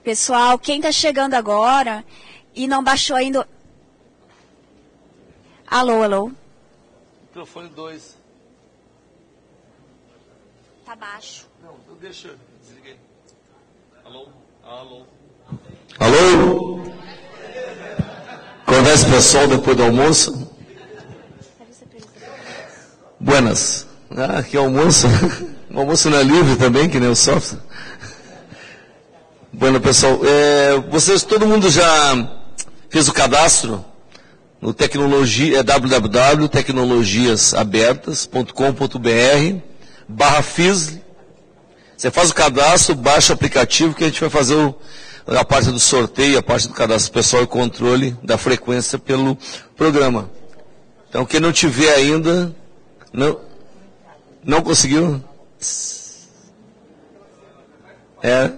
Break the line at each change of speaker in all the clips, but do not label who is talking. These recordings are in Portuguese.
Pessoal, quem está chegando agora e não baixou ainda... Alô, alô.
Microfone 2.
Tá baixo.
Não, deixa, desliguei. Alô, alô.
Alô? Conversa pessoal depois do almoço. Buenas. Ah, que almoço. O almoço não é livre também, que nem o software. Bueno, pessoal, vocês, todo mundo já fez o cadastro no www.tecnologiasabertas.com.br/FISL. Você faz o cadastro, baixa o aplicativo que a gente vai fazer a parte do sorteio, a parte do cadastro pessoal e controle da frequência pelo programa. Então, quem não tiver ainda, não conseguiu? É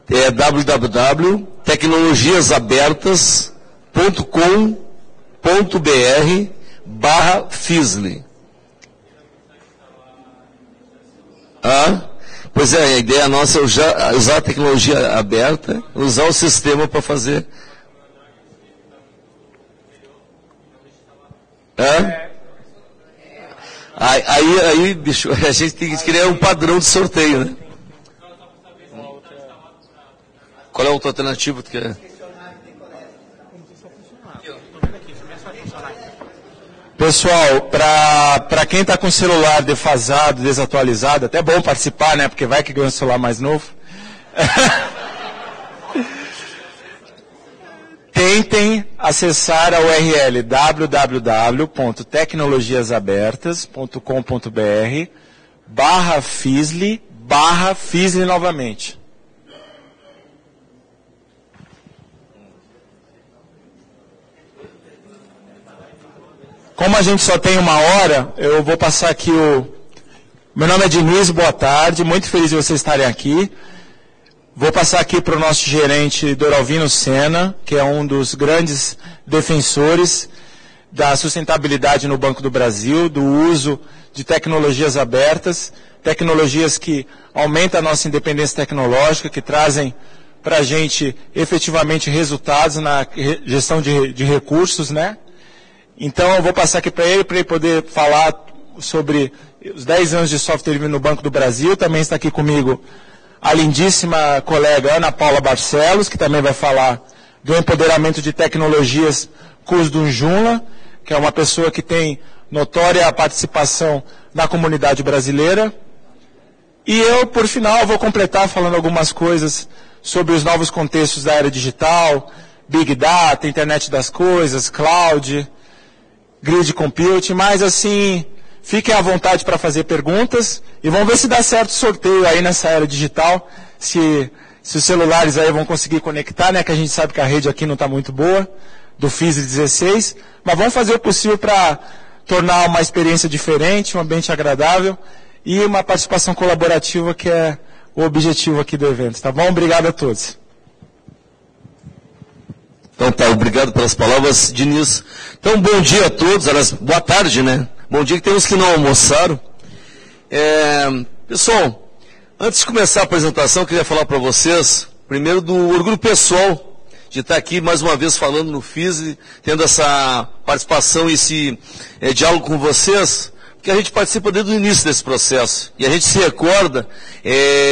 www.tecnologiasabertas.com.br/FISL. Pois é, a ideia nossa é usar a tecnologia aberta, usar o sistema para fazer. Aí, bicho, a gente tem que criar um padrão de sorteio, né? Qual é a outra alternativa que quer?
Pessoal, para quem está com o celular defasado, desatualizado, até bom participar, né? Porque vai que ganha um celular mais novo. Tentem acessar a URL www.tecnologiasabertas.com.br/FISL novamente. Como a gente só tem 1 hora, eu vou passar aqui Meu nome é Diniz, boa tarde, muito feliz de vocês estarem aqui. Vou passar aqui para o nosso gerente Doralvino Sena, que é um dos grandes defensores da sustentabilidade no Banco do Brasil, do uso de tecnologias abertas, tecnologias que aumentam a nossa independência tecnológica, que trazem para a gente efetivamente resultados na gestão de recursos, né? Então, eu vou passar aqui para ele poder falar sobre os 10 anos de software livre no Banco do Brasil. Também está aqui comigo a lindíssima colega Ana Paula Barcelos, que também vai falar do empoderamento de tecnologias Cus Dunjunla, que é uma pessoa que tem notória participação na comunidade brasileira. E eu, por final, vou completar falando algumas coisas sobre os novos contextos da era digital, Big Data, Internet das Coisas, Cloud, Grid Computing, mas assim, fiquem à vontade para fazer perguntas e vamos ver se dá certo o sorteio aí nessa era digital, se os celulares aí vão conseguir conectar, né, que a gente sabe que a rede aqui não está muito boa, do FISL 16, mas vamos fazer o possível para tornar uma experiência diferente, um ambiente agradável e uma participação colaborativa que é o objetivo aqui do evento, tá bom? Obrigado a todos.
Então tá, obrigado pelas palavras, Diniz. Então, bom dia a todos, aliás, boa tarde, né? Bom dia que tem uns que não almoçaram. Pessoal, antes de começar a apresentação, eu queria falar para vocês, primeiro do orgulho pessoal de estar aqui mais uma vez falando no FISL, tendo essa participação e esse diálogo com vocês, porque a gente participa desde o início desse processo. E a gente se recorda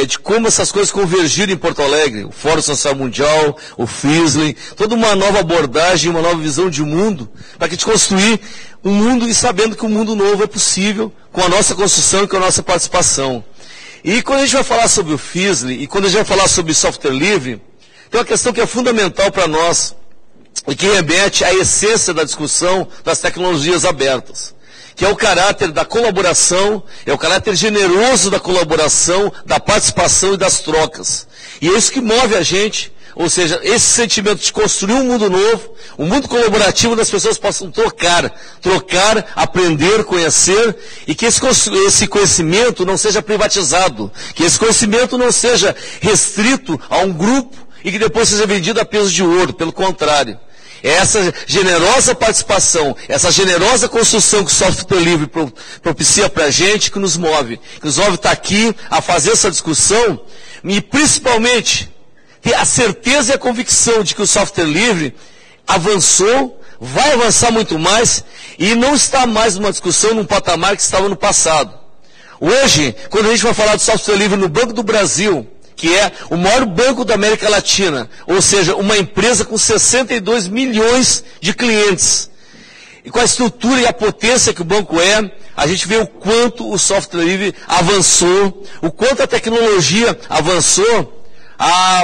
de como essas coisas convergiram em Porto Alegre. O Fórum Social Mundial, o FISL, toda uma nova abordagem, uma nova visão de mundo, para que a gente construir um mundo e sabendo que um mundo novo é possível com a nossa construção e com a nossa participação. E quando a gente vai falar sobre o FISL e quando a gente vai falar sobre software livre, tem uma questão que é fundamental para nós e que remete à essência da discussão das tecnologias abertas, que é o caráter da colaboração, é o caráter generoso da colaboração, da participação e das trocas. E é isso que move a gente, ou seja, esse sentimento de construir um mundo novo, um mundo colaborativo onde as pessoas possam trocar, aprender, conhecer, e que esse conhecimento não seja privatizado, que esse conhecimento não seja restrito a um grupo e que depois seja vendido a peso de ouro, pelo contrário. É essa generosa participação, essa generosa construção que o software livre propicia para a gente, que nos move. Que nos move estar aqui a fazer essa discussão e principalmente ter a certeza e a convicção de que o software livre avançou, vai avançar muito mais e não está mais numa discussão num patamar que estava no passado. Hoje, quando a gente vai falar de software livre no Banco do Brasil, que é o maior banco da América Latina, ou seja, uma empresa com 62 milhões de clientes, e com a estrutura e a potência que o banco é, a gente vê o quanto o software livre avançou, o quanto a tecnologia avançou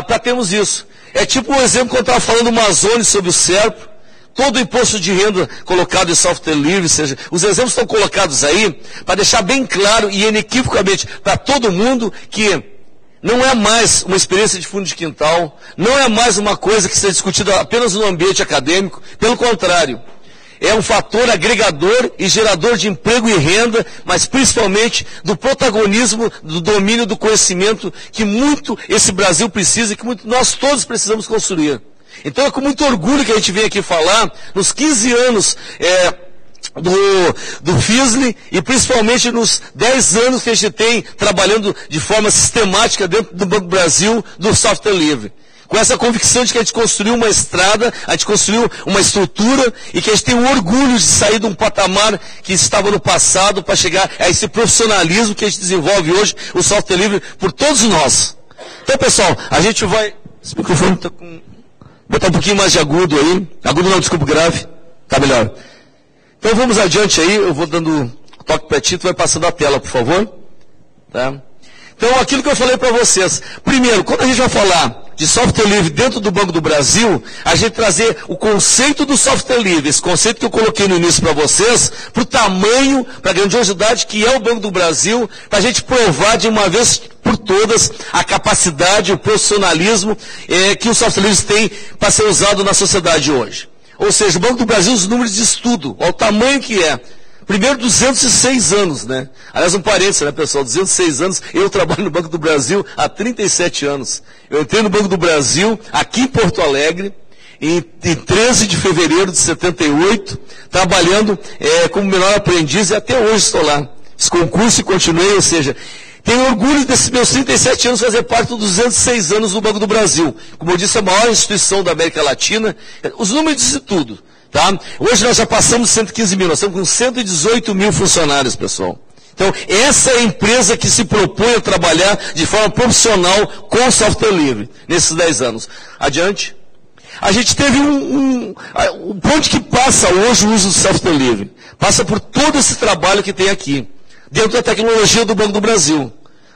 para termos isso. É tipo um exemplo quando eu estava falando do Amazônia sobre o SERPRO, todo o imposto de renda colocado em software livre, ou seja, os exemplos estão colocados aí para deixar bem claro e inequivocamente para todo mundo que não é mais uma experiência de fundo de quintal, não é mais uma coisa que seja discutida apenas no ambiente acadêmico, pelo contrário. É um fator agregador e gerador de emprego e renda, mas principalmente do protagonismo, do domínio do conhecimento que muito esse Brasil precisa e que muito nós todos precisamos construir. Então é com muito orgulho que a gente vem aqui falar, nos 15 anos do FISLE e principalmente nos 10 anos que a gente tem trabalhando de forma sistemática dentro do Banco do Brasil, do software livre. Com essa convicção de que a gente construiu uma estrada, a gente construiu uma estrutura e que a gente tem o orgulho de sair de um patamar que estava no passado para chegar a esse profissionalismo que a gente desenvolve hoje, o software livre, por todos nós. Então, pessoal, a gente vai... Esse microfone está com... Botar um pouquinho mais de agudo aí. Agudo não, desculpa, grave. Tá melhor. Então, vamos adiante aí. Eu vou dando toque para ti, tu vai passando a tela, por favor. Tá? Então, aquilo que eu falei para vocês. Primeiro, quando a gente vai falar de software livre dentro do Banco do Brasil, a gente trazer o conceito do software livre, esse conceito que eu coloquei no início para vocês, para o tamanho, para a grandiosidade que é o Banco do Brasil, para a gente provar de uma vez por todas a capacidade, o profissionalismo que o software livre tem para ser usado na sociedade hoje. Ou seja, o Banco do Brasil, os números de estudo, olha o tamanho que é. Primeiro, 206 anos, né? Aliás, um parênteses, né, pessoal? 206 anos, eu trabalho no Banco do Brasil há 37 anos. Eu entrei no Banco do Brasil, aqui em Porto Alegre, em 13 de fevereiro de 78, trabalhando como menor aprendiz, e até hoje estou lá. Fiz concurso e continuei, ou seja, tenho orgulho desses meus 37 anos fazer parte dos 206 anos do Banco do Brasil. Como eu disse, a maior instituição da América Latina. Os números dizem tudo. Tá? Hoje nós já passamos de 115 mil, nós estamos com 118 mil funcionários, pessoal. Então, essa é a empresa que se propõe a trabalhar de forma profissional com software livre, nesses 10 anos. Adiante. A gente teve por onde que passa hoje o uso do software livre? Passa por todo esse trabalho que tem aqui, dentro da tecnologia do Banco do Brasil.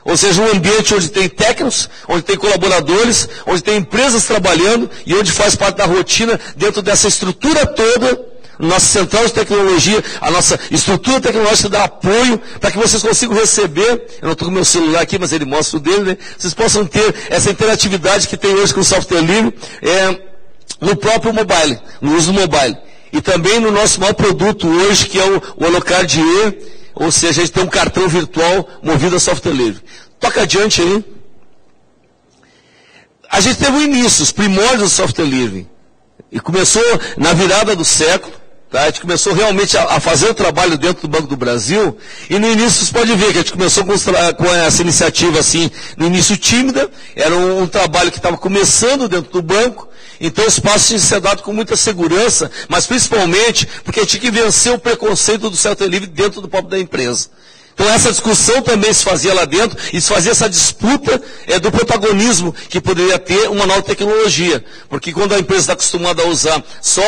Ou seja, um ambiente onde tem técnicos, onde tem colaboradores, onde tem empresas trabalhando e onde faz parte da rotina dentro dessa estrutura toda, nossa central de tecnologia, a nossa estrutura tecnológica dá apoio para que vocês consigam receber, eu não estou com o meu celular aqui, mas ele mostra o dele, né? Vocês possam ter essa interatividade que tem hoje com o software livre no próprio mobile, no uso do mobile. E também no nosso maior produto hoje, que é o Holocard E, ou seja, a gente tem um cartão virtual movido a software livre. Toca adiante aí. A gente teve o início, os primórdios do software livre. E começou na virada do século. Tá? A gente começou realmente a fazer o trabalho dentro do Banco do Brasil. E no início, vocês podem ver que a gente começou com essa iniciativa assim, no início tímida. Era um trabalho que estava começando dentro do banco. Então o espaço tinha que ser dado com muita segurança, mas principalmente porque tinha que vencer o preconceito do software livre dentro do próprio da empresa. Então essa discussão também se fazia lá dentro, e se fazia essa disputa do protagonismo que poderia ter uma nova tecnologia. Porque quando a empresa está acostumada a usar só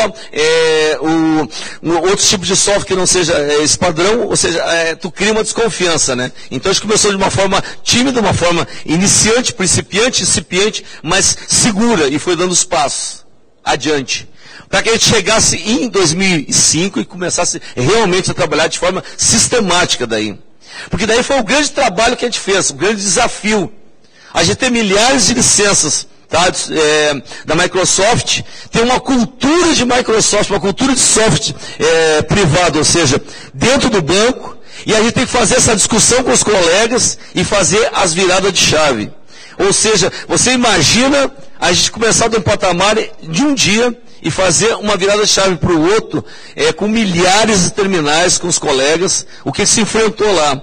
outros tipos de software que não seja esse padrão, ou seja, tu cria uma desconfiança, né? Então a gente começou de uma forma tímida, uma forma iniciante, principiante, incipiente, mas segura, e foi dando os passos adiante. Para que a gente chegasse em 2005 e começasse realmente a trabalhar de forma sistemática daí. Porque daí foi o grande trabalho que a gente fez, o grande desafio. A gente tem milhares de licenças, tá, da Microsoft, tem uma cultura de Microsoft, uma cultura de software privado, ou seja, dentro do banco, e a gente tem que fazer essa discussão com os colegas e fazer as viradas de chave. Ou seja, você imagina a gente começar de um patamar de um dia e fazer uma virada de chave para o outro, com milhares de terminais com os colegas, o que se enfrentou lá.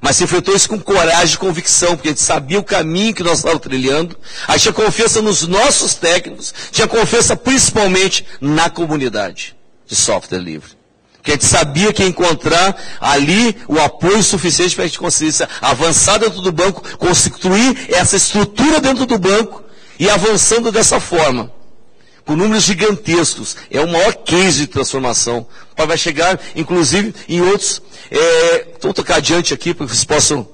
Mas se enfrentou isso com coragem e convicção, porque a gente sabia o caminho que nós estávamos trilhando, a gente tinha confiança nos nossos técnicos, tinha confiança principalmente na comunidade de software livre. Porque a gente sabia que ia encontrar ali o apoio suficiente para a gente conseguir avançar dentro do banco, construir essa estrutura dentro do banco e avançando dessa forma. Com números gigantescos. É o maior case de transformação. Vai chegar, inclusive, em outros. Vou tocar adiante aqui, para que vocês possam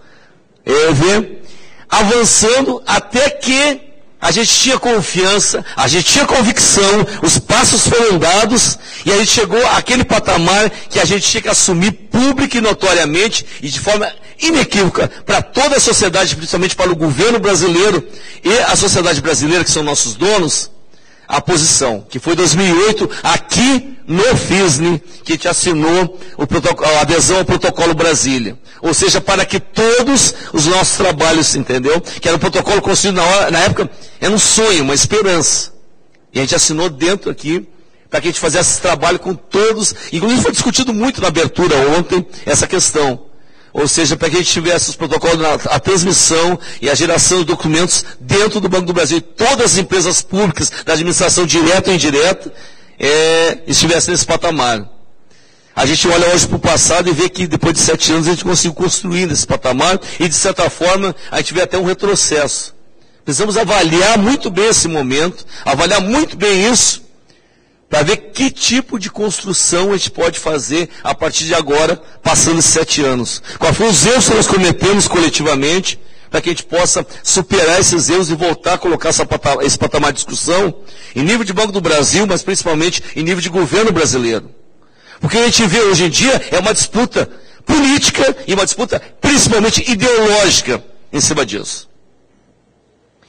ver. Avançando até que a gente tinha confiança, a gente tinha convicção, os passos foram dados, e a gente chegou àquele patamar que a gente tinha que assumir pública e notoriamente, e de forma inequívoca, para toda a sociedade, principalmente para o governo brasileiro e a sociedade brasileira, que são nossos donos, a posição, que foi em 2008, aqui no FISNE, que a gente assinou a adesão ao Protocolo Brasília. Ou seja, para que todos os nossos trabalhos, entendeu? Que era um protocolo construído na época, era um sonho, uma esperança. E a gente assinou dentro aqui, para que a gente fizesse esse trabalho com todos. Inclusive foi discutido muito na abertura ontem, essa questão. Ou seja, para que a gente tivesse os protocolos, a transmissão e a geração de documentos dentro do Banco do Brasil. Todas as empresas públicas, da administração direta ou indireta, estivessem nesse patamar. A gente olha hoje para o passado e vê que depois de 7 anos a gente conseguiu construir esse patamar e, de certa forma, a gente vê até um retrocesso. Precisamos avaliar muito bem esse momento, avaliar muito bem isso, para ver que tipo de construção a gente pode fazer a partir de agora, passando esses 7 anos. Quais foram os erros que nós cometemos coletivamente, para que a gente possa superar esses erros e voltar a colocar esse patamar de discussão em nível de Banco do Brasil, mas principalmente em nível de governo brasileiro. Porque a gente vê hoje em dia é uma disputa política e uma disputa principalmente ideológica em cima disso.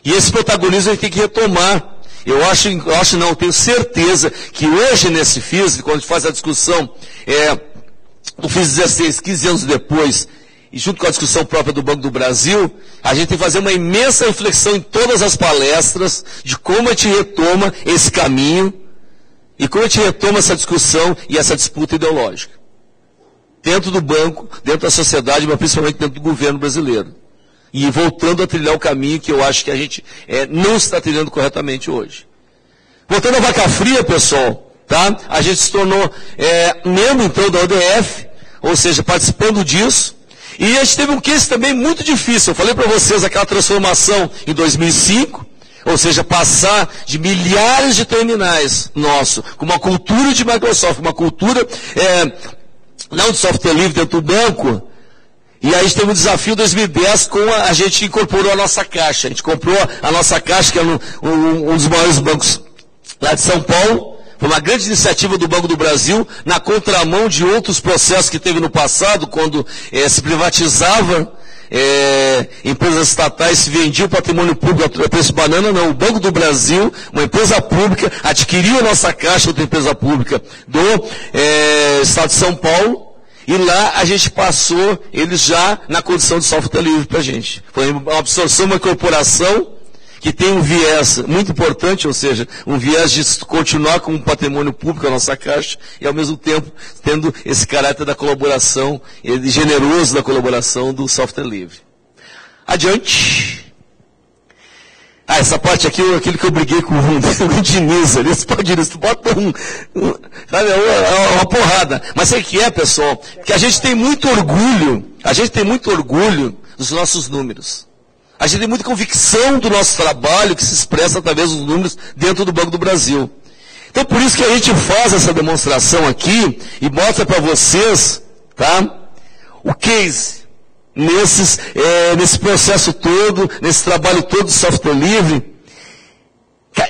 E esse protagonismo a gente tem que retomar. Eu tenho certeza que hoje nesse FIS, quando a gente faz a discussão do FIS 16, 15 anos depois, e junto com a discussão própria do Banco do Brasil, a gente tem que fazer uma imensa reflexão em todas as palestras de como a gente retoma esse caminho e como a gente retoma essa discussão e essa disputa ideológica. Dentro do banco, dentro da sociedade, mas principalmente dentro do governo brasileiro. E voltando a trilhar o caminho que eu acho que a gente não está trilhando corretamente hoje. Voltando à vaca fria, pessoal, tá? A gente se tornou membro, então, da ODF, ou seja, participando disso. E a gente teve um case também muito difícil. Eu falei para vocês aquela transformação em 2005, ou seja, passar de milhares de terminais nosso, com uma cultura de Microsoft, uma cultura não de software livre dentro do banco. E aí a gente teve um desafio em 2010 com a gente incorporou a nossa caixa. A gente comprou a nossa caixa, que é um dos maiores bancos lá de São Paulo. Foi uma grande iniciativa do Banco do Brasil, na contramão de outros processos que teve no passado, quando se privatizava empresas estatais, se vendia o patrimônio público a preço banana. Não, o Banco do Brasil, uma empresa pública, adquiriu a nossa caixa, outra empresa pública do Estado de São Paulo. E lá a gente passou eles já na condição de software livre para a gente. Foi uma absorção, uma incorporação que tem um viés muito importante, ou seja, um viés de continuar com um patrimônio público a nossa caixa e ao mesmo tempo tendo esse caráter da colaboração, generoso da colaboração do software livre. Adiante. Essa parte aqui, aquilo que eu briguei com o Diniz ali, tu bota sabe, uma porrada. Mas sabe o que é, pessoal? Que a gente tem muito orgulho dos nossos números. A gente tem muita convicção do nosso trabalho que se expressa através dos números dentro do Banco do Brasil. Então, por isso que a gente faz essa demonstração aqui e mostra para vocês, tá, o case. Nesse processo todo, nesse trabalho todo de software livre,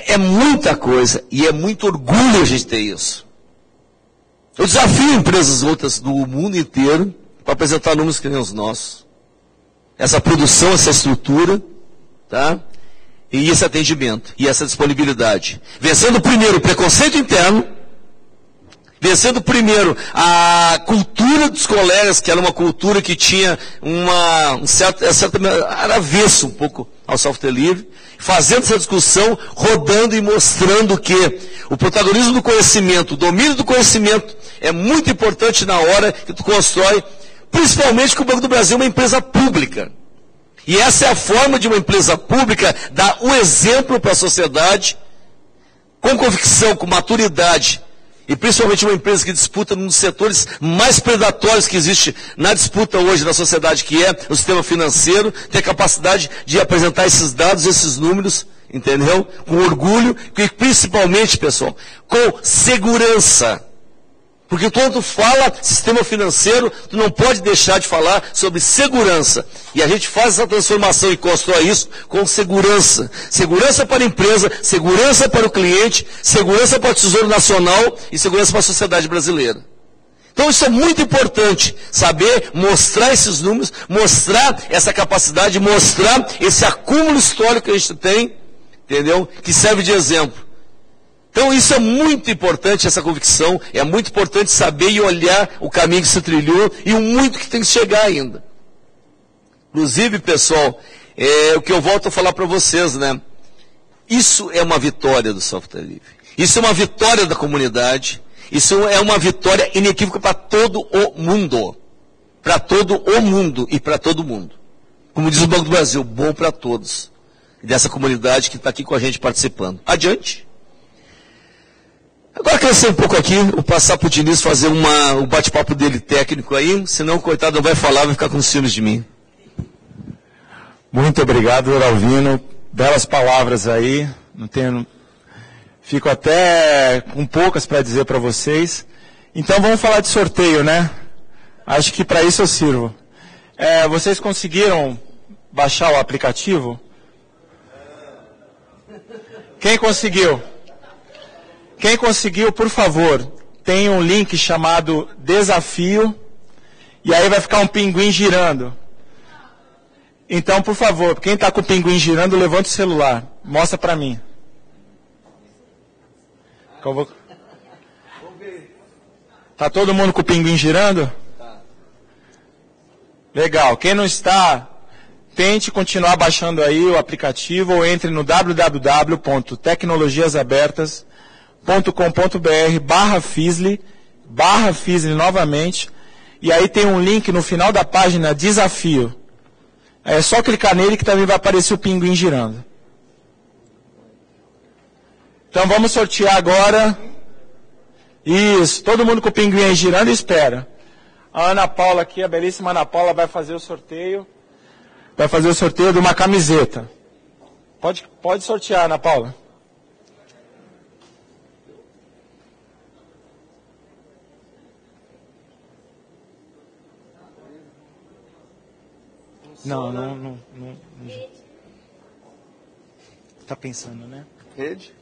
é muita coisa e é muito orgulho a gente ter isso. Eu desafio empresas outras do mundo inteiro para apresentar números que nem os nossos. Essa produção, essa estrutura, tá? E esse atendimento, e essa disponibilidade. Vencendo primeiro o preconceito interno, vencendo primeiro a cultura dos colegas, que era uma cultura que tinha era avesso um pouco ao software livre, fazendo essa discussão, rodando e mostrando que o protagonismo do conhecimento, o domínio do conhecimento é muito importante na hora que tu constrói principalmente que o Banco do Brasil é uma empresa pública. E essa é a forma de uma empresa pública dar o exemplo para a sociedade, com convicção, com maturidade, e principalmente uma empresa que disputa num dos setores mais predatórios que existe na disputa hoje na sociedade, que é o sistema financeiro, ter capacidade de apresentar esses dados, esses números, entendeu? Com orgulho e principalmente, pessoal, com segurança. Porque quando tu fala sistema financeiro, tu não pode deixar de falar sobre segurança. E a gente faz essa transformação e constrói isso com segurança. Segurança para a empresa, segurança para o cliente, segurança para o Tesouro Nacional e segurança para a sociedade brasileira. Então isso é muito importante, saber mostrar esses números, mostrar essa capacidade, mostrar esse acúmulo histórico que a gente tem, entendeu? Que serve de exemplo. Então isso é muito importante, essa convicção, é muito importante saber e olhar o caminho que se trilhou e o muito que tem que chegar ainda. Inclusive, pessoal, o que eu volto a falar para vocês, né? Isso é uma vitória do software livre. Isso é uma vitória da comunidade. Isso é uma vitória inequívoca para todo o mundo. Para todo o mundo e para todo mundo. Como diz o Banco do Brasil, bom para todos. E dessa comunidade que está aqui com a gente participando. Adiante. Agora crescer um pouco aqui, vou passar para o Diniz fazer um bate-papo dele técnico aí, senão o coitado não vai falar, vai ficar com ciúmes de mim.
Muito obrigado, Alvino. Belas palavras aí. Fico até com poucas para dizer para vocês. Então vamos falar de sorteio, né? Acho que para isso eu sirvo. Vocês conseguiram baixar o aplicativo? Quem conseguiu? Quem conseguiu, por favor, tem um link chamado Desafio, e aí vai ficar um pinguim girando. Então, por favor, quem está com o pinguim girando, levanta o celular. Mostra para mim. Tá todo mundo com o pinguim girando? Legal. Quem não está, tente continuar baixando aí o aplicativo ou entre no www.tecnologiasabertas.com.br/Fisli novamente, e aí tem um link no final da página Desafio. É só clicar nele que também vai aparecer o pinguim girando. Então vamos sortear agora. Isso, todo mundo com o pinguim aí girando e espera. A Ana Paula aqui, a belíssima Ana Paula, vai fazer o sorteio. Vai fazer o sorteio de uma camiseta. Pode sortear, Ana Paula. Não. Tá pensando, né?
Rede?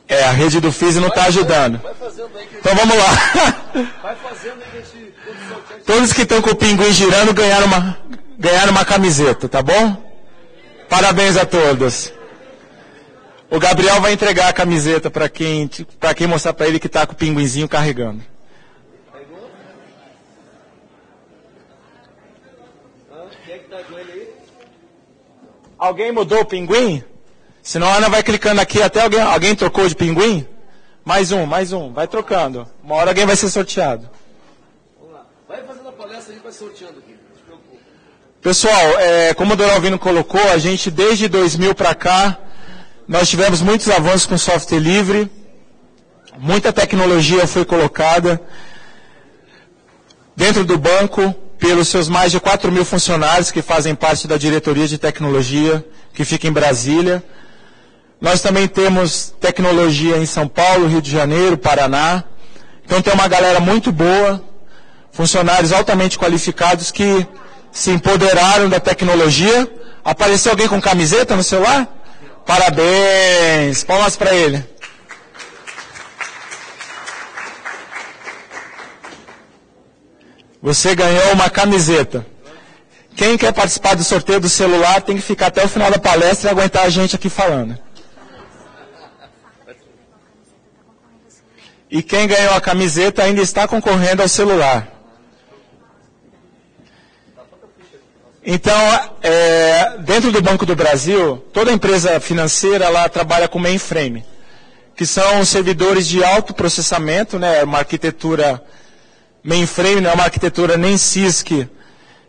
A rede do Fisli não está ajudando.
Vai fazendo aí que
Então vamos lá.
Vai fazendo aí que a gente...
Todos que estão com o pinguim girando ganharam uma camiseta, tá bom? Parabéns a todos. O Gabriel vai entregar a camiseta para quem mostrar para ele que está com o pinguinzinho carregando.
Quem é que tá com ele aí?
Alguém mudou o pinguim? Senão a Ana vai clicando aqui até alguém trocou de pinguim? Mais um. Vai trocando. Uma hora alguém vai ser sorteado.
Vamos lá. Vai fazendo a palestra, a gente vai sorteando aqui. Não se preocupe.
Pessoal, como o Doralvino colocou, a gente desde 2000 para cá, nós tivemos muitos avanços com software livre. Muita tecnologia foi colocada dentro do banco pelos seus mais de 4.000 funcionários que fazem parte da diretoria de tecnologia que fica em Brasília. Nós também temos tecnologia em São Paulo, Rio de Janeiro, Paraná. Então tem uma galera muito boa, funcionários altamente qualificados que se empoderaram da tecnologia. Apareceu alguém com camiseta no celular? Parabéns! Palmas para ele. Você ganhou uma camiseta. Quem quer participar do sorteio do celular tem que ficar até o final da palestra e aguentar a gente aqui falando. E quem ganhou a camiseta ainda está concorrendo ao celular. Então, dentro do Banco do Brasil, toda empresa financeira ela trabalha com mainframe, que são servidores de alto processamento, né, uma arquitetura mainframe, não é uma arquitetura nem CISC,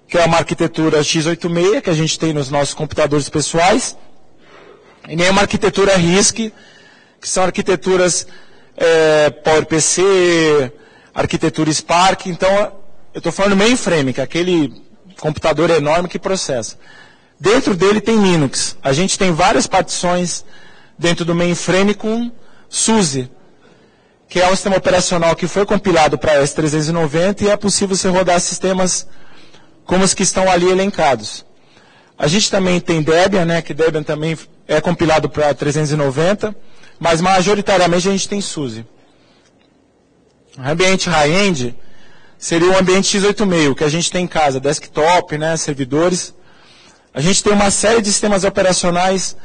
que é uma arquitetura x86, que a gente tem nos nossos computadores pessoais, e nem uma arquitetura RISC, que são arquiteturas PowerPC, arquitetura Spark. Então, eu estou falando mainframe, que é aquele computador enorme que processa. Dentro dele tem Linux. A gente tem várias partições dentro do mainframe com SUSE, que é um sistema operacional que foi compilado para S390 e é possível você rodar sistemas como os que estão ali elencados. A gente também tem Debian, né, que Debian também é compilado para 390, mas majoritariamente a gente tem SUSE. O ambiente high-end seria o ambiente x86, que a gente tem em casa, desktop, né, servidores. A gente tem uma série de sistemas operacionais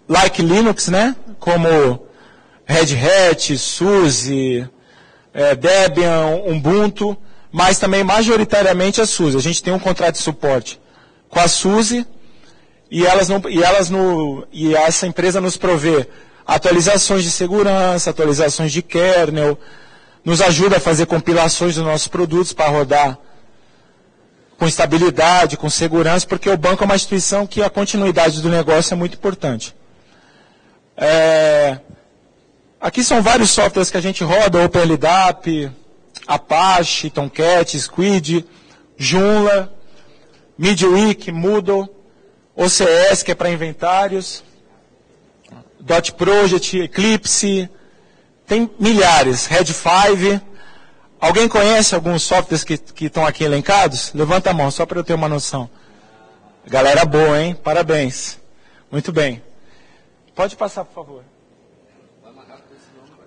like Linux, né, como Red Hat, SUSE, Debian, Ubuntu, mas também majoritariamente a SUSE. A gente tem um contrato de suporte com a SUSE e essa empresa nos provê atualizações de segurança, atualizações de kernel, nos ajuda a fazer compilações dos nossos produtos para rodar com estabilidade, com segurança, porque o banco é uma instituição que a continuidade do negócio é muito importante. Aqui são vários softwares que a gente roda, OpenLDAP, Apache, Tomcat, Squid, Joomla, Midweek, Moodle, OCS, que é para inventários, Dot Project, Eclipse, tem milhares, Red5. Alguém conhece alguns softwares que estão aqui elencados? Levanta a mão, só para eu ter uma noção. Galera boa, hein? Parabéns. Muito bem. Pode passar, por favor.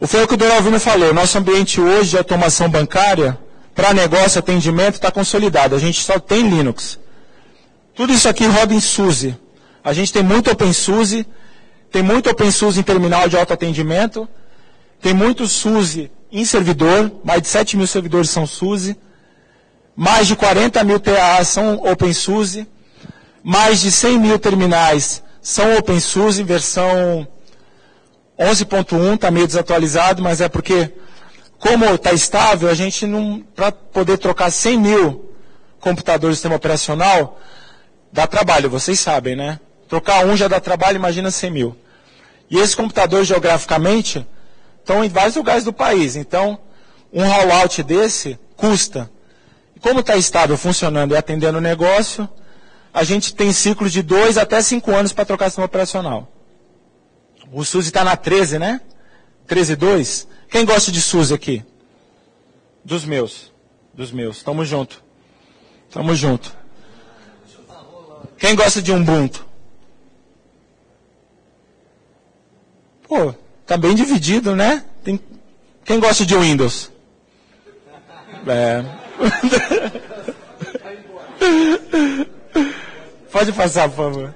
Foi o que o Dr. Alvino falou. Nosso ambiente hoje de automação bancária, para negócio, atendimento, está consolidado. A gente só tem Linux. Tudo isso aqui roda em SUSE. A gente tem muito OpenSUSE, tem muito OpenSUSE em terminal de autoatendimento, tem muito SUSE em servidor, mais de 7 mil servidores são SUSE, mais de 40 mil TAs são OpenSUSE, mais de 100 mil terminais são OpenSUSE, versão 11.1, está meio desatualizado, mas é porque, como está estável, a gente não, para poder trocar 100 mil computadores de sistema operacional, dá trabalho, vocês sabem, né? Trocar um já dá trabalho, imagina 100 mil. E esses computadores, geograficamente, estão em vários lugares do país. Então, um rollout desse custa. E como está estável, funcionando e atendendo o negócio, a gente tem ciclos de 2 até 5 anos para trocar sistema operacional. O SUSE está na 13, né? 13.2. Quem gosta de SUSE aqui? Dos meus. Tamo junto. Tamo junto. Quem gosta de Ubuntu? Pô, tá bem dividido, né? Quem gosta de Windows? Pode passar, por favor.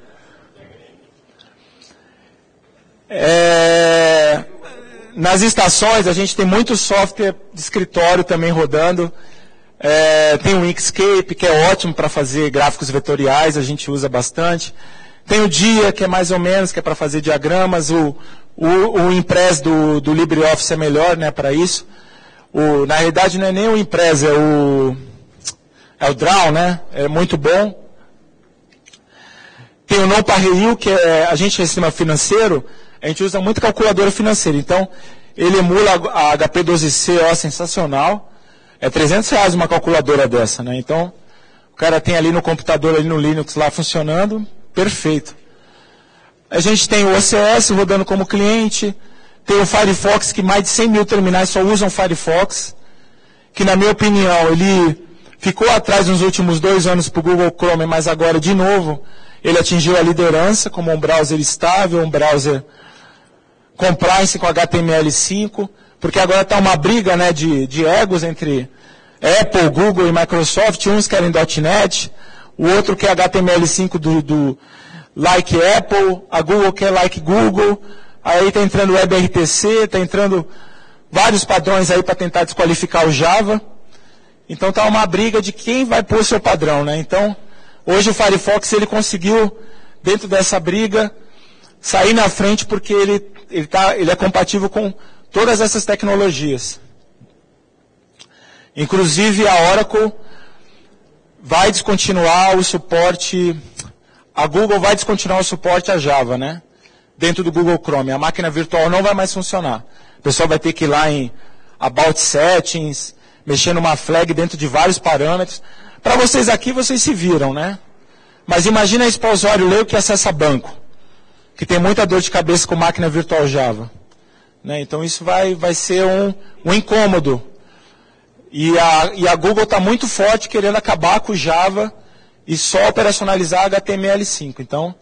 Nas estações, a gente tem muito software de escritório também rodando. Tem o Inkscape, que é ótimo para fazer gráficos vetoriais, a gente usa bastante. Tem o Dia, que é mais ou menos, que é para fazer diagramas. O Impress do LibreOffice é melhor, né, para isso. Na realidade, não é nem o Impress, é o Draw, né? É muito bom. Tem o NoParreil, que a gente é sistema financeiro, a gente usa muito calculadora financeira. Então, ele emula a HP12C, ó, sensacional. É R$300 uma calculadora dessa, né? Então, o cara tem ali no computador, ali no Linux, lá funcionando, perfeito. A gente tem o OCS rodando como cliente, tem o Firefox, que mais de 100 mil terminais só usam Firefox, que na minha opinião, ele ficou atrás nos últimos 2 anos para o Google Chrome, mas agora, de novo, ele atingiu a liderança como um browser estável, um browser compliance com HTML5, porque agora está uma briga, né, de egos entre Apple, Google e Microsoft. Uns querem .NET, o outro quer HTML5 do like Apple, a Google quer like Google, aí está entrando o WebRTC, está entrando vários padrões aí para tentar desqualificar o Java. Então está uma briga de quem vai pôr seu padrão, né? Então, hoje o Firefox ele conseguiu, dentro dessa briga, sair na frente porque ele é compatível com todas essas tecnologias. Inclusive, a Oracle vai descontinuar o suporte, a Google vai descontinuar o suporte a Java, né? Dentro do Google Chrome. A máquina virtual não vai mais funcionar. O pessoal vai ter que ir lá em About Settings, mexer numa flag dentro de vários parâmetros. Para vocês aqui, vocês se viram, né? Mas imagina isso para o usuário leigo que acessa banco, que tem muita dor de cabeça com máquina virtual Java. Né? Então isso vai ser um incômodo. E a Google está muito forte querendo acabar com o Java e só operacionalizar HTML5. Então,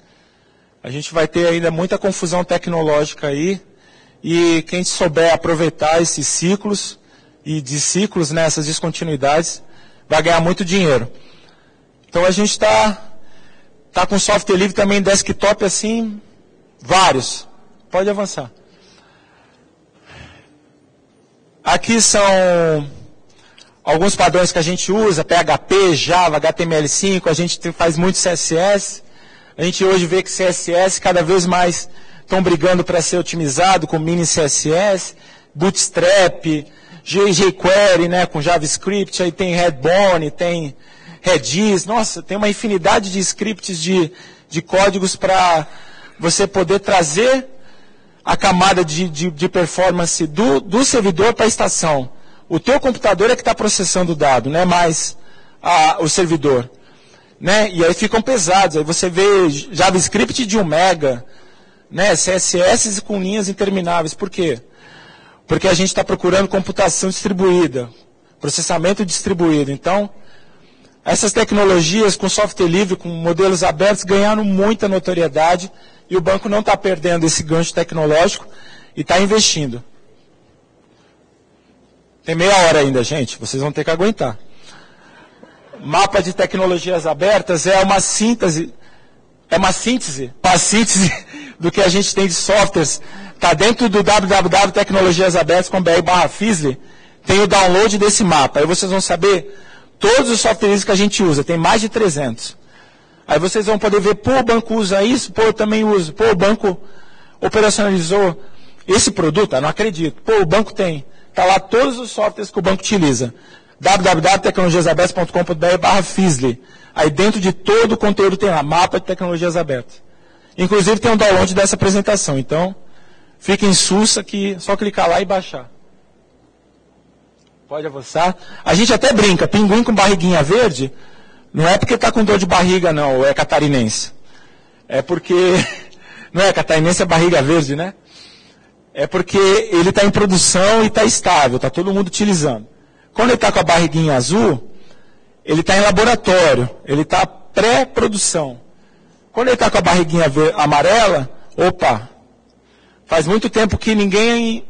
a gente vai ter ainda muita confusão tecnológica aí. E quem souber aproveitar esses ciclos e discículos, né, essas descontinuidades, vai ganhar muito dinheiro. Então, a gente está com software livre também desktop assim, vários. Pode avançar. Aqui são alguns padrões que a gente usa, PHP, Java, HTML5, a gente faz muito CSS. A gente hoje vê que CSS cada vez mais estão brigando para ser otimizado com mini CSS, Bootstrap, jQuery, né, com JavaScript, aí tem Redbone, tem Redis, nossa, tem uma infinidade de scripts de códigos para você poder trazer a camada de performance do servidor para a estação. O teu computador é que está processando o dado, não é mais o servidor. Né? E aí ficam pesados. Aí você vê JavaScript de 1 mega, né? CSS com linhas intermináveis. Por quê? Porque a gente está procurando computação distribuída, processamento distribuído. Então, essas tecnologias com software livre, com modelos abertos, ganharam muita notoriedade e o banco não está perdendo esse gancho tecnológico e está investindo. Tem meia hora ainda, gente. Vocês vão ter que aguentar. Mapa de tecnologias abertas é uma síntese do que a gente tem de softwares. Está dentro do www.tecnologiasabertas.com.br/Fizzly, tem o download desse mapa. Aí vocês vão saber todos os softwares que a gente usa, tem mais de 300. Aí vocês vão poder ver, pô, o banco usa isso, pô, eu também uso. Pô, o banco operacionalizou esse produto? Ah, não acredito. Pô, o banco tem. Está lá todos os softwares que o banco utiliza. www.tecnologiasabertas.com.br/Fizzly. Aí dentro de todo o conteúdo tem lá, mapa de tecnologias abertas. Inclusive tem um download dessa apresentação. Então, fiquem sussa que é só clicar lá e baixar. Pode avançar. A gente até brinca, pinguim com barriguinha verde, não é porque está com dor de barriga não, é catarinense. É porque, não é catarinense, é barriga verde, né? É porque ele está em produção e está estável, está todo mundo utilizando. Quando ele está com a barriguinha azul, ele está em laboratório, ele está pré-produção. Quando ele está com a barriguinha amarela, opa, faz muito tempo que ninguém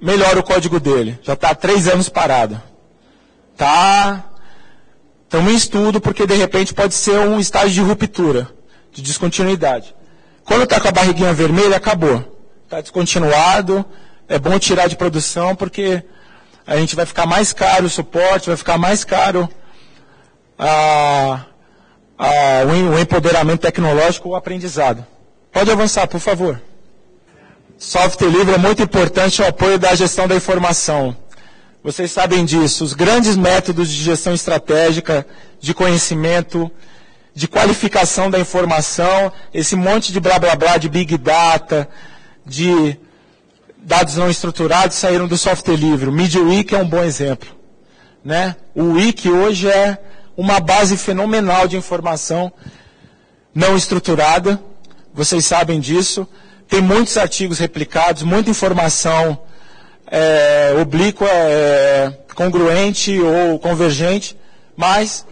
melhora o código dele. Já está há 3 anos parado. Estamos em estudo, porque de repente pode ser um estágio de ruptura, de descontinuidade. Quando está com a barriguinha vermelha, acabou. Está descontinuado, é bom tirar de produção, porque a gente vai ficar mais caro o suporte, vai ficar mais caro o empoderamento tecnológico, o aprendizado. Pode avançar, por favor. Software livre é muito importante ao apoio da gestão da informação. Vocês sabem disso. Os grandes métodos de gestão estratégica, de conhecimento, de qualificação da informação, esse monte de blá blá blá, de big data, de dados não estruturados saíram do software livre. O MediaWiki é um bom exemplo. Né? O Wiki hoje é uma base fenomenal de informação não estruturada. Vocês sabem disso. Tem muitos artigos replicados, muita informação oblíqua, congruente ou convergente, mas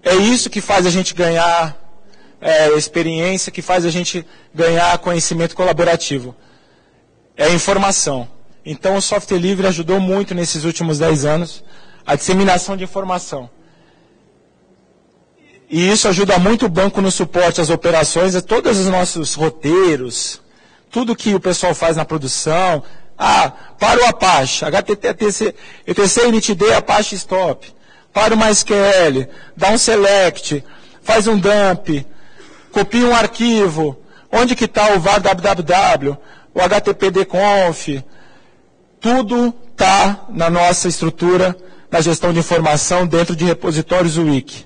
é isso que faz a gente ganhar experiência, que faz a gente ganhar conhecimento colaborativo. É a informação. Então o software livre ajudou muito nesses últimos 10 anos a disseminação de informação. E isso ajuda muito o banco no suporte às operações, a todos os nossos roteiros, tudo que o pessoal faz na produção. Para o Apache, HTTP, ETC, NTD, Apache Stop. Para o MySQL, dá um select, faz um dump, copia um arquivo. Onde que está o var www, o httpdconf? Tudo está na nossa estrutura, na gestão de informação dentro de repositórios Wiki.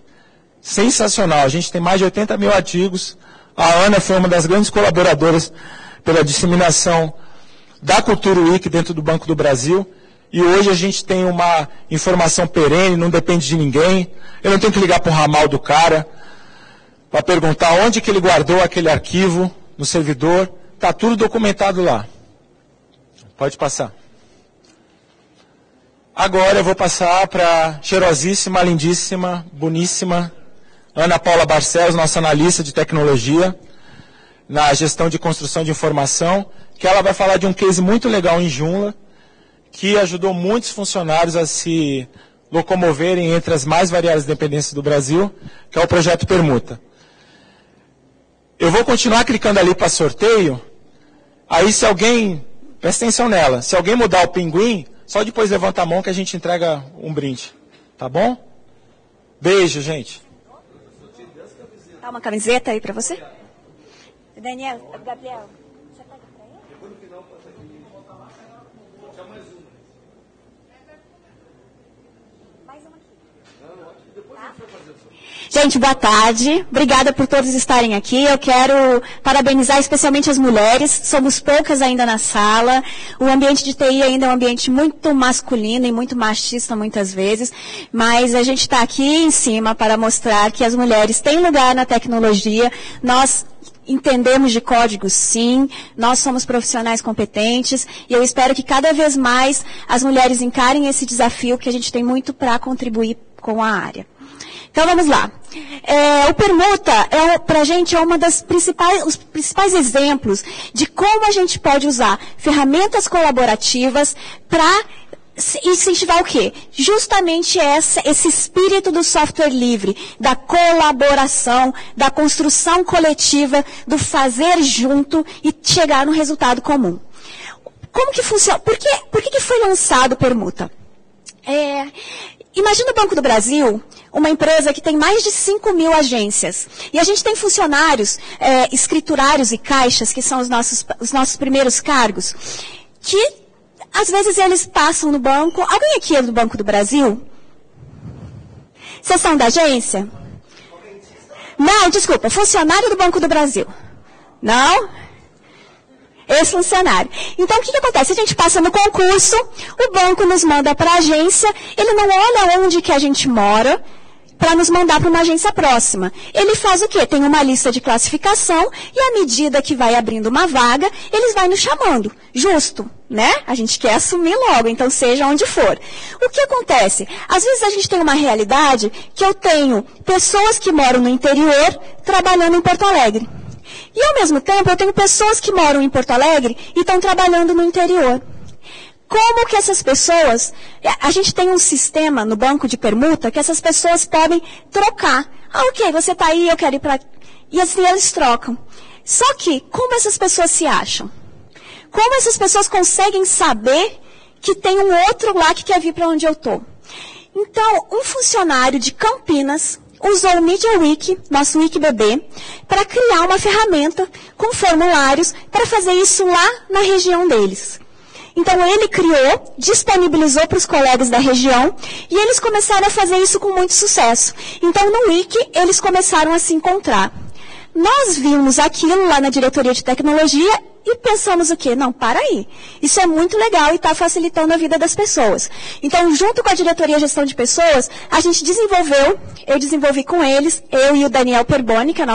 Sensacional, a gente tem mais de 80 mil artigos. A Ana foi uma das grandes colaboradoras pela disseminação da cultura Wiki dentro do Banco do Brasil. E hoje a gente tem uma informação perene, não depende de ninguém. Eu não tenho que ligar para o ramal do cara para perguntar onde que ele guardou aquele arquivo no servidor. Está tudo documentado lá. Pode passar. Agora eu vou passar para a cheirosíssima, lindíssima, boníssima Ana Paula Barcelos, nossa analista de tecnologia, na gestão de construção de informação, que ela vai falar de um case muito legal em Joomla, que ajudou muitos funcionários a se locomoverem entre as mais variadas dependências do Brasil, que é o projeto Permuta. Eu vou continuar clicando ali para sorteio, aí se alguém, presta atenção nela, se alguém mudar o pinguim, só depois levanta a mão que a gente entrega um brinde, tá bom? Beijo, gente.
Dá uma camiseta aí para você? Daniel, Gabriel, você pega para ele?
Depois no final passa aqui e volta lá. Já mais uma.
Mais uma aqui.
Não, aqui. Depois a gente vai fazer isso.
Gente, boa tarde. Obrigada por todos estarem aqui. Eu quero parabenizar especialmente as mulheres. Somos poucas ainda na sala. O ambiente de TI ainda é um ambiente muito masculino e muito machista muitas vezes. Mas a gente está aqui em cima para mostrar que as mulheres têm lugar na tecnologia. Nós entendemos de código, sim. Nós somos profissionais competentes. E eu espero que cada vez mais as mulheres encarem esse desafio, que a gente tem muito para contribuir com a área. Então vamos lá. O Permuta, para a gente, é os principais exemplos de como a gente pode usar ferramentas colaborativas para incentivar o quê? Justamente esse espírito do software livre, da colaboração, da construção coletiva, do fazer junto e chegar no resultado comum. Como que funciona? Por que foi lançado o Permuta? Imagina o Banco do Brasil, uma empresa que tem mais de 5 mil agências. E a gente tem funcionários, escriturários e caixas, que são os nossos primeiros cargos, que às vezes eles passam no banco. Alguém aqui é do Banco do Brasil? Vocês são da agência? Não, desculpa, funcionário do Banco do Brasil. Não? Ex-funcionário. Então, o que acontece? A gente passa no concurso, o banco nos manda para a agência, ele não olha onde que a gente mora para nos mandar para uma agência próxima. Ele faz o quê? Tem uma lista de classificação e à medida que vai abrindo uma vaga, eles vão nos chamando. Justo, né? A gente quer assumir logo, então seja onde for. O que acontece? Às vezes a gente tem uma realidade que eu tenho pessoas que moram no interior trabalhando em Porto Alegre. E, ao mesmo tempo, eu tenho pessoas que moram em Porto Alegre e estão trabalhando no interior. Como que essas pessoas... A gente tem um sistema no banco de permuta que essas pessoas podem trocar. Ok, você está aí, eu quero ir para... E assim eles trocam. Só que, como essas pessoas se acham? Como essas pessoas conseguem saber que tem um outro lá que quer vir para onde eu estou? Então, um funcionário de Campinas usou o MediaWiki, nosso WikiBB, para criar uma ferramenta com formulários para fazer isso lá na região deles. Então, ele criou, disponibilizou para os colegas da região e eles começaram a fazer isso com muito sucesso. Então, no Wiki, eles começaram a se encontrar. Nós vimos aquilo lá na diretoria de tecnologia e pensamos o quê? Não, para aí. Isso é muito legal e está facilitando a vida das pessoas. Então, junto com a diretoria de gestão de pessoas, a gente desenvolveu, eu desenvolvi com eles, eu e o Daniel Perboni, que é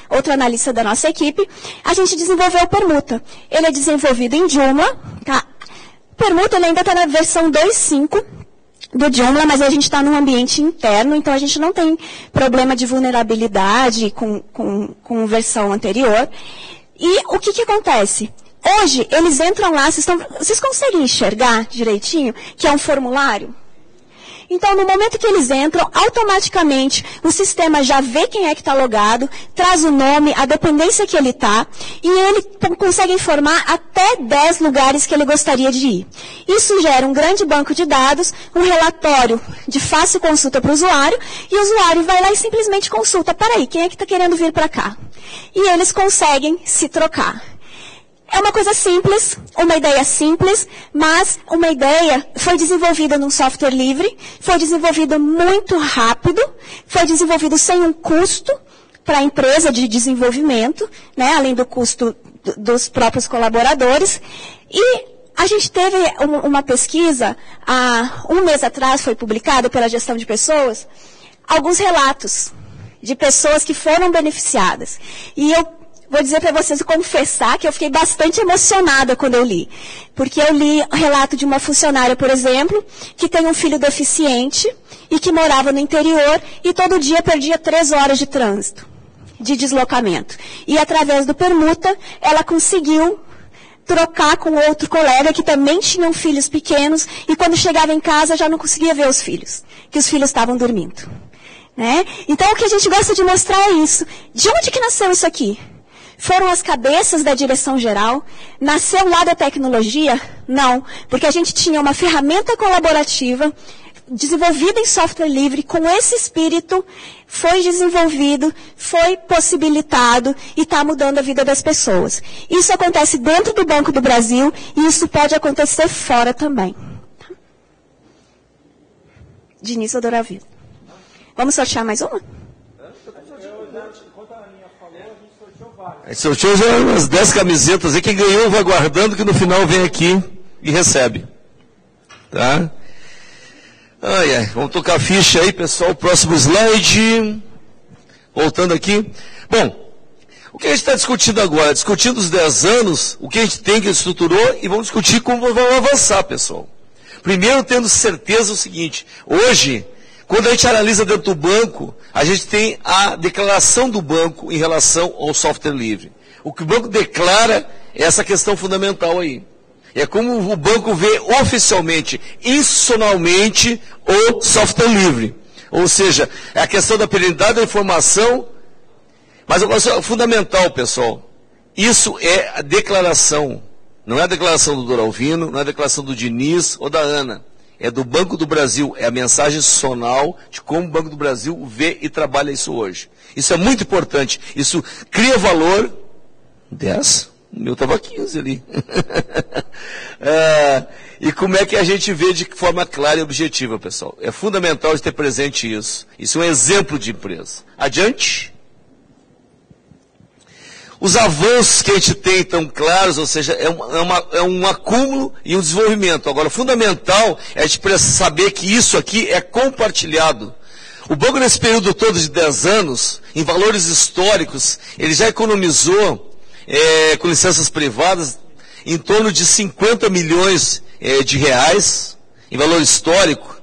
outro analista da nossa equipe, a gente desenvolveu o Permuta. Ele é desenvolvido em Joomla, tá? O Permuta ele ainda está na versão 2.5 do Joomla, mas a gente está num ambiente interno, então a gente não tem problema de vulnerabilidade com versão anterior. E o que acontece? Hoje, eles entram lá, vocês conseguem enxergar direitinho que é um formulário? Então, no momento que eles entram, automaticamente o sistema já vê quem é que está logado, traz o nome, a dependência que ele está, e ele consegue informar até 10 lugares que ele gostaria de ir. Isso gera um grande banco de dados, um relatório de fácil consulta para o usuário, e o usuário vai lá e simplesmente consulta, peraí, quem é que está querendo vir para cá? E eles conseguem se trocar. É uma coisa simples, uma ideia simples, mas uma ideia foi desenvolvida num software livre, foi desenvolvida muito rápido, foi desenvolvido sem um custo para a empresa de desenvolvimento, né, além do custo dos próprios colaboradores. E a gente teve uma pesquisa, há um mês atrás foi publicada pela Gestão de Pessoas, alguns relatos de pessoas que foram beneficiadas. E eu vou dizer para vocês, confessar, que eu fiquei bastante emocionada quando eu li. Porque eu li o relato de uma funcionária, por exemplo, que tem um filho deficiente e que morava no interior e todo dia perdia 3 horas de trânsito, de deslocamento. E através do Permuta, ela conseguiu trocar com outro colega que também tinham filhos pequenos e quando chegava em casa já não conseguia ver os filhos, que os filhos estavam dormindo. Né? Então o que a gente gosta de mostrar é isso. De onde que nasceu isso aqui? Foram as cabeças da direção geral? Nasceu lá da tecnologia? Não, porque a gente tinha uma ferramenta colaborativa desenvolvida em software livre, com esse espírito, foi desenvolvido, foi possibilitado e está mudando a vida das pessoas. Isso acontece dentro do Banco do Brasil e isso pode acontecer fora também. Diniz Odoraville. Vamos sortear mais uma?
A gente sorteou já umas 10 camisetas aí, quem ganhou vai guardando que no final vem aqui e recebe. Tá? Ai, ai, vamos tocar a ficha aí, pessoal. Próximo slide. Voltando aqui. Bom, o que a gente está discutindo agora? Discutindo os 10 anos, o que a gente tem que estruturou e vamos discutir como vamos avançar, pessoal. Primeiro, tendo certeza o seguinte, hoje, quando a gente analisa dentro do banco, a gente tem a declaração do banco em relação ao software livre. O que o banco declara é essa questão fundamental aí. É como o banco vê oficialmente, institucionalmente, o software livre. Ou seja, é a questão da perenidade da informação, mas o negócio fundamental, pessoal. Isso é a declaração. Não é a declaração do Doralvino, não é a declaração do Diniz ou da Ana. É do Banco do Brasil, é a mensagem institucional de como o Banco do Brasil vê e trabalha isso hoje. Isso é muito importante. Isso cria valor. 10? O meu estava 15 ali. E como é que a gente vê de forma clara e objetiva, pessoal? É fundamental de ter presente isso. Isso é um exemplo de empresa. Adiante. Os avanços que a gente tem tão claros, ou seja, é um acúmulo e um desenvolvimento. Agora, fundamental é a gente saber que isso aqui é compartilhado. O banco, nesse período todo de 10 anos, em valores históricos, ele já economizou, com licenças privadas, em torno de 50 milhões de reais, em valor histórico.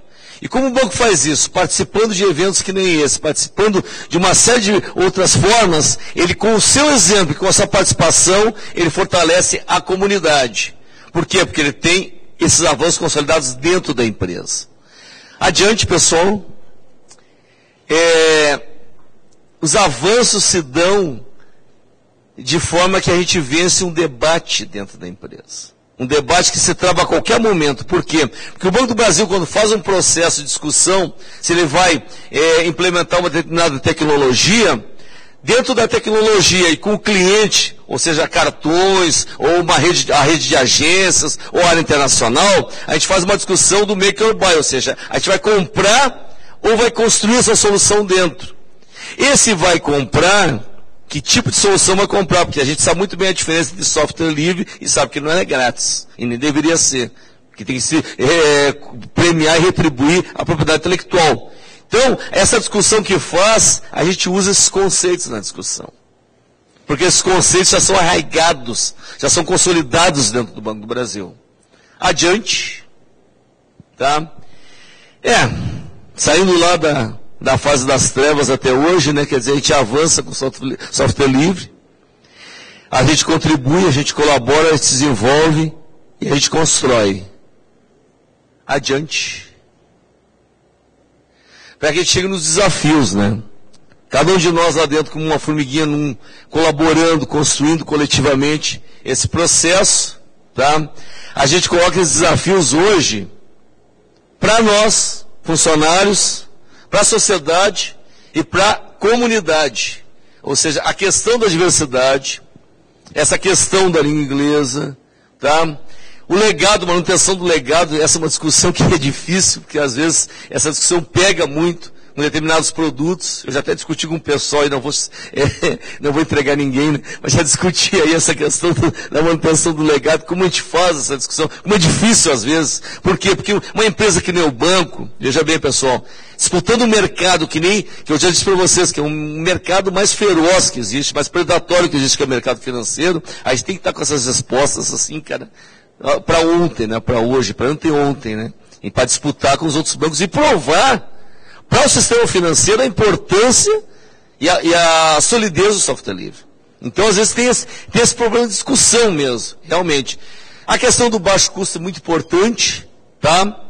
E como o banco faz isso? Participando de eventos que nem esse, participando de uma série de outras formas, ele com o seu exemplo e com a sua participação, ele fortalece a comunidade. Por quê? Porque ele tem esses avanços consolidados dentro da empresa. Adiante, pessoal. Os avanços se dão de forma que a gente vence um debate dentro da empresa. Um debate que se trava a qualquer momento. Por quê? Porque o Banco do Brasil, quando faz um processo de discussão, se ele vai implementar uma determinada tecnologia, dentro da tecnologia e com o cliente, ou seja, cartões, ou a rede de agências, ou a área internacional, a gente faz uma discussão do make or buy, ou seja, a gente vai comprar ou vai construir essa solução dentro. Esse vai comprar, que tipo de solução vai comprar? Porque a gente sabe muito bem a diferença de software livre e sabe que não é grátis. E nem deveria ser. Que tem que se premiar e retribuir a propriedade intelectual. Então, essa discussão que faz, a gente usa esses conceitos na discussão. Porque esses conceitos já são arraigados, já são consolidados dentro do Banco do Brasil. Adiante. Tá? Saindo lá da fase das trevas até hoje, né? Quer dizer, a gente avança com software livre, a gente contribui, a gente colabora, a gente se desenvolve e a gente constrói. Adiante. Para que a gente chegue nos desafios, né? Cada um de nós lá dentro, como uma formiguinha, colaborando, construindo coletivamente esse processo, tá? A gente coloca esses desafios hoje para nós, funcionários, para a sociedade e para a comunidade. Ou seja, a questão da diversidade, essa questão da língua inglesa, tá? O legado, manutenção do legado, essa é uma discussão que é difícil, porque às vezes essa discussão pega muito com determinados produtos. Eu já até discuti com o pessoal e não vou entregar ninguém, né? Mas já discuti aí essa questão da manutenção do legado, como a gente faz essa discussão, como é difícil às vezes. Por quê? Porque uma empresa que nem o banco, veja bem pessoal, disputando um mercado que eu já disse para vocês, que é um mercado mais feroz que existe, mais predatório que existe, que é o mercado financeiro, a gente tem que estar com essas respostas assim, cara, para ontem, né? Para hoje, para anteontem, né? E para disputar com os outros bancos e provar para o sistema financeiro a importância e a solidez do software livre. Então, às vezes, tem esse problema de discussão mesmo, realmente. A questão do baixo custo é muito importante, tá?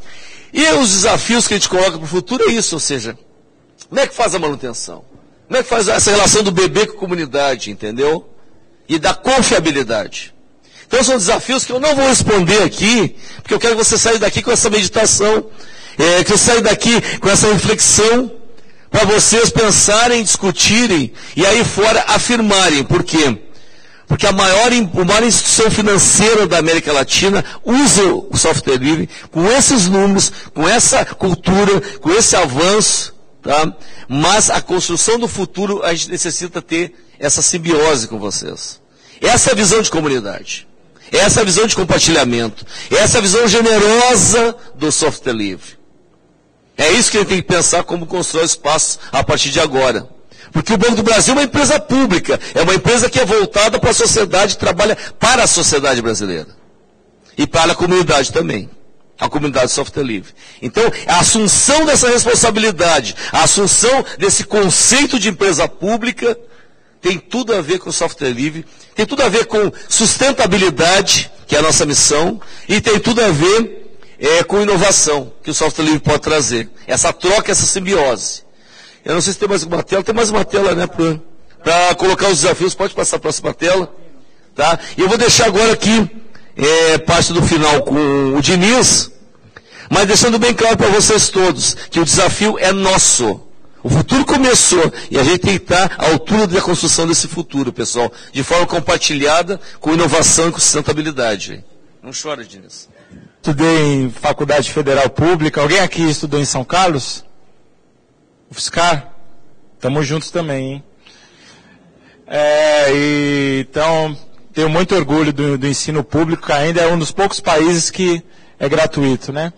E os desafios que a gente coloca para o futuro é isso, ou seja, como é que faz a manutenção? Como é que faz essa relação do bebê com a comunidade, entendeu? E da confiabilidade. Então, são desafios que eu não vou responder aqui, porque eu quero que você saia daqui com essa meditação, que você saia daqui com essa reflexão, para vocês pensarem, discutirem, e aí fora afirmarem. Por quê? Porque a maior instituição financeira da América Latina usa o software livre com esses números, com essa cultura, com esse avanço, tá? Mas a construção do futuro, a gente necessita ter essa simbiose com vocês. Essa é a visão de comunidade. Essa é a visão de compartilhamento. Essa é a visão generosa do software livre. É isso que a gente tem que pensar como constrói espaços a partir de agora. Porque o Banco do Brasil é uma empresa pública, é uma empresa que é voltada para a sociedade, trabalha para a sociedade brasileira. E para a comunidade também. A comunidade de software livre. Então, a assunção dessa responsabilidade, a assunção desse conceito de empresa pública, tem tudo a ver com software livre, tem tudo a ver com sustentabilidade, que é a nossa missão, e tem tudo a ver com inovação, que o software livre pode trazer. Essa troca, essa simbiose. Eu não sei se tem mais uma tela, né, para colocar os desafios. Pode passar a próxima tela. Tá? E eu vou deixar agora aqui parte do final com o Diniz, mas deixando bem claro para vocês todos, que o desafio é nosso. O futuro começou, e a gente tem que estar à altura da construção desse futuro, pessoal, de forma compartilhada, com inovação e com sustentabilidade. Não chora, Diniz.
Estudei em Faculdade Federal Pública. Alguém aqui estudou em São Carlos? UFSCar? Estamos juntos também, hein? Então, tenho muito orgulho do ensino público, que ainda é um dos poucos países que é gratuito, né?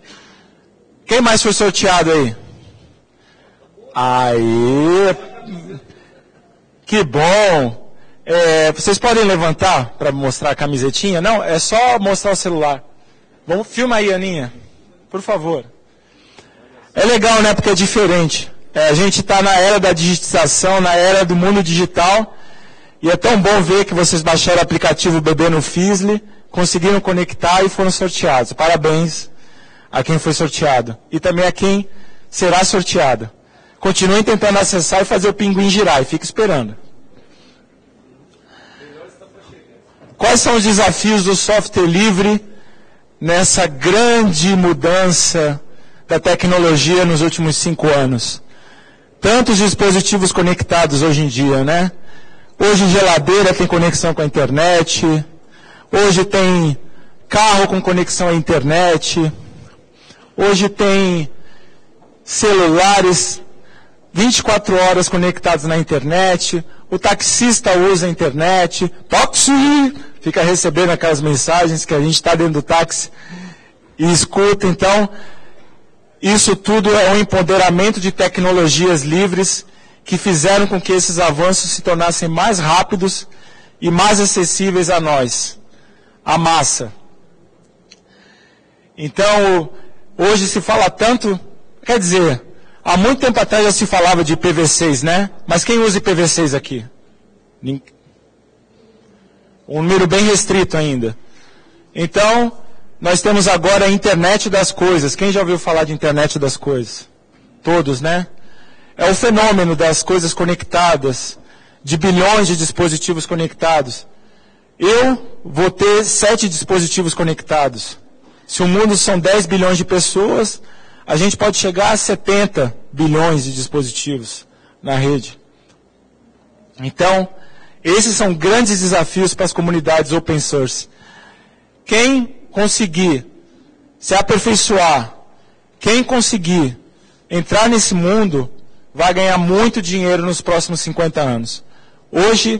Quem mais foi sorteado aí? Aí, que bom! Vocês podem levantar para mostrar a camisetinha? Não, é só mostrar o celular. Vamos, filma aí, Aninha, por favor. É legal, né, porque é diferente. A gente está na era da digitização, na era do mundo digital, e é tão bom ver que vocês baixaram o aplicativo Bebê no Fisli, conseguiram conectar e foram sorteados. Parabéns a quem foi sorteado. E também a quem será sorteado. Continuem tentando acessar e fazer o pinguim girar, e fique esperando. Quais são os desafios do software livre nessa grande mudança da tecnologia nos últimos 5 anos? Tantos dispositivos conectados hoje em dia, né? Hoje geladeira tem conexão com a internet, hoje tem carro com conexão à internet, hoje tem celulares 24 horas conectados na internet, o taxista usa a internet, táxi, fica recebendo aquelas mensagens que a gente está dentro do táxi e escuta. Então, isso tudo é um empoderamento de tecnologias livres que fizeram com que esses avanços se tornassem mais rápidos e mais acessíveis a nós, a massa. Então, hoje se fala tanto, quer dizer, há muito tempo atrás já se falava de IPv6, né? Mas quem usa IPv6 aqui? Um número bem restrito ainda. Então, nós temos agora a internet das coisas. Quem já ouviu falar de internet das coisas? Todos, né? É o fenômeno das coisas conectadas, de bilhões de dispositivos conectados. Eu vou ter 7 dispositivos conectados. Se o mundo são 10 bilhões de pessoas, a gente pode chegar a 70 bilhões de dispositivos na rede. Então, Esses são grandes desafios para as comunidades open source. Quem conseguir se aperfeiçoar, quem conseguir entrar nesse mundo, vai ganhar muito dinheiro nos próximos 50 anos. Hoje,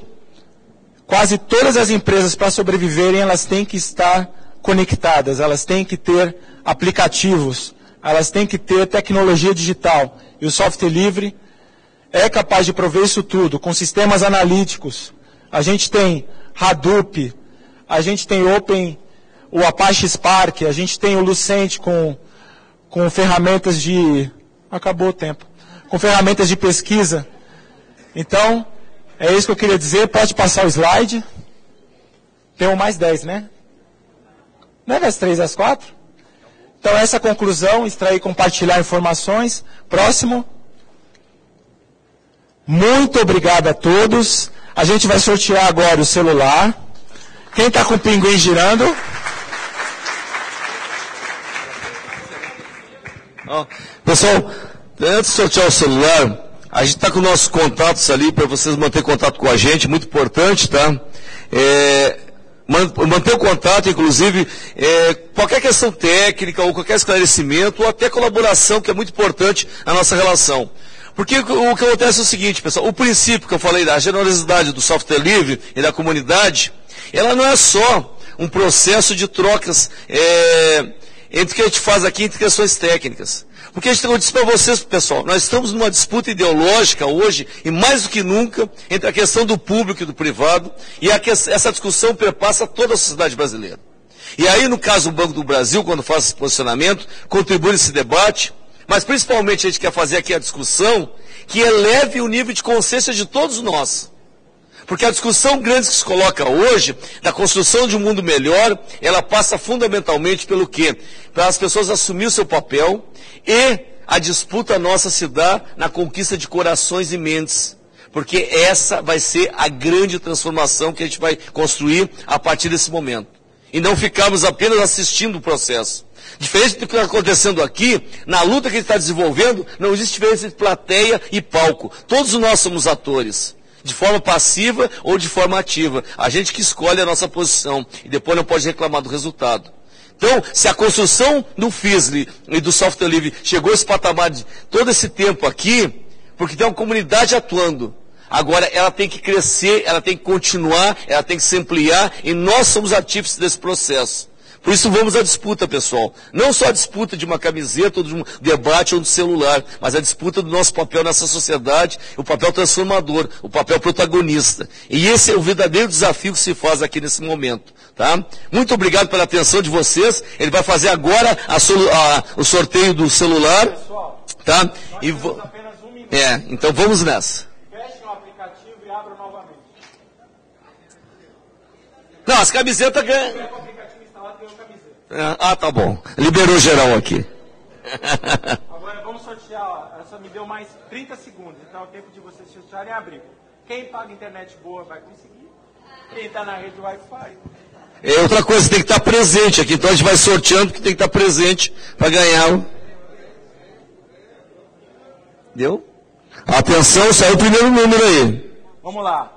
quase todas as empresas, para sobreviverem, elas têm que estar conectadas, elas têm que ter aplicativos, elas têm que ter tecnologia digital. E o software livre é capaz de prover isso tudo, com sistemas analíticos. A gente tem Hadoop, a gente tem o Apache Spark, a gente tem o Lucent com ferramentas de... Acabou o tempo. Com ferramentas de pesquisa. Então, é isso que eu queria dizer. Pode passar o slide. Tem mais 10, né? Não é das 3 às 4? Então, essa conclusão, extrair e compartilhar informações. Próximo. Muito obrigado a todos. A gente vai sortear agora o celular. Quem está com o pinguim girando?
Pessoal, antes de sortear o celular, a gente está com nossos contatos ali, para vocês manterem contato com a gente, muito importante, tá? Manter o contato, inclusive, qualquer questão técnica, ou qualquer esclarecimento, ou até colaboração, que é muito importante na nossa relação. Porque o que acontece é o seguinte, pessoal, o princípio que eu falei da generosidade do software livre e da comunidade, ela não é só um processo de trocas entre o que a gente faz aqui, entre questões técnicas. Porque eu disse para vocês, pessoal, nós estamos numa disputa ideológica hoje, e mais do que nunca, entre a questão do público e do privado, e essa discussão perpassa toda a sociedade brasileira. E aí, no caso do Banco do Brasil, quando faz esse posicionamento, contribui nesse debate, mas principalmente a gente quer fazer aqui a discussão que eleve o nível de consciência de todos nós. Porque a discussão grande que se coloca hoje, da construção de um mundo melhor, ela passa fundamentalmente pelo quê? Para as pessoas assumir o seu papel, e a disputa nossa se dá na conquista de corações e mentes. Porque essa vai ser a grande transformação que a gente vai construir a partir desse momento. E não ficarmos apenas assistindo o processo. Diferente do que está acontecendo aqui, na luta que a gente está desenvolvendo, não existe diferença entre plateia e palco. Todos nós somos atores. De forma passiva ou de forma ativa. A gente que escolhe a nossa posição e depois não pode reclamar do resultado. Então, se a construção do FISLI e do software livre chegou a esse patamar de todo esse tempo aqui, porque tem uma comunidade atuando. Agora, ela tem que crescer, ela tem que continuar, ela tem que se ampliar, e nós somos artífices desse processo. Por isso vamos à disputa, pessoal. Não só a disputa de uma camiseta, ou de um debate, ou do celular, mas a disputa do nosso papel nessa sociedade, o papel transformador, o papel protagonista. E esse é o verdadeiro desafio que se faz aqui nesse momento. Tá? Muito obrigado pela atenção de vocês. Ele vai fazer agora o sorteio do celular. Tá? E apenas um minuto. Então vamos nessa.
Fechem o aplicativo e abram novamente.
Não, as camisetas ganham. Tá bom. Liberou geral aqui.
Agora vamos sortear. Essa me deu mais 30 segundos. Então é o tempo de vocês sortearem e abrir. Quem paga internet boa vai conseguir. Quem está na rede Wi-Fi.
Outra coisa, tem que estar presente aqui. Então a gente vai sorteando porque tem que estar presente para ganhar. Deu? Atenção, saiu o primeiro número aí.
Vamos lá.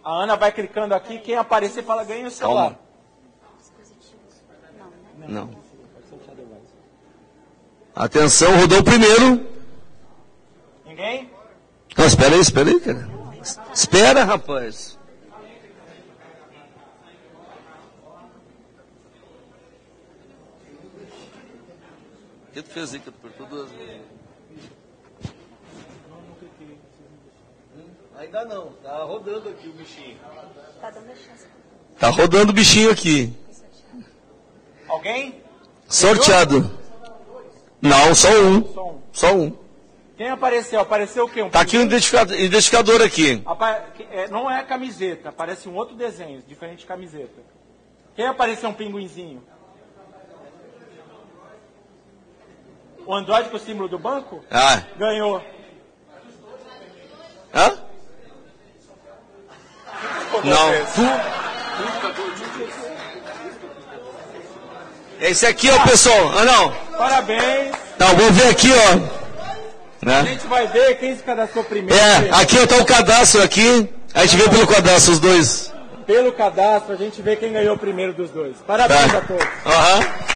A Ana vai clicando aqui. Quem aparecer fala ganha o celular.
Calma. Não. Atenção, rodou o primeiro.
Ninguém?
Não, espera aí, cara. Espera, rapaz. O que tu fez aí que tu apertou 2 vezes? Ainda não, tá rodando aqui o bichinho.
Tá dando chance.
Tá rodando o bichinho aqui.
Alguém?
Sorteado. Não, só um. Só um.
Quem apareceu? Apareceu o quê?
Tá aqui um identificador aqui.
Não é camiseta, aparece um outro desenho, diferente de camiseta. Quem apareceu um pinguinzinho? O Android com o símbolo do banco? Ganhou.
Hã? Não. Esse aqui, ó, pessoal. Não.
Parabéns.
Não, vou ver aqui, ó.
A gente vai ver quem se cadastrou primeiro.
Aqui ó, tá o cadastro aqui. A gente vê pelo cadastro os dois.
Pelo cadastro, a gente vê quem ganhou primeiro dos dois. Parabéns a todos.
Aham.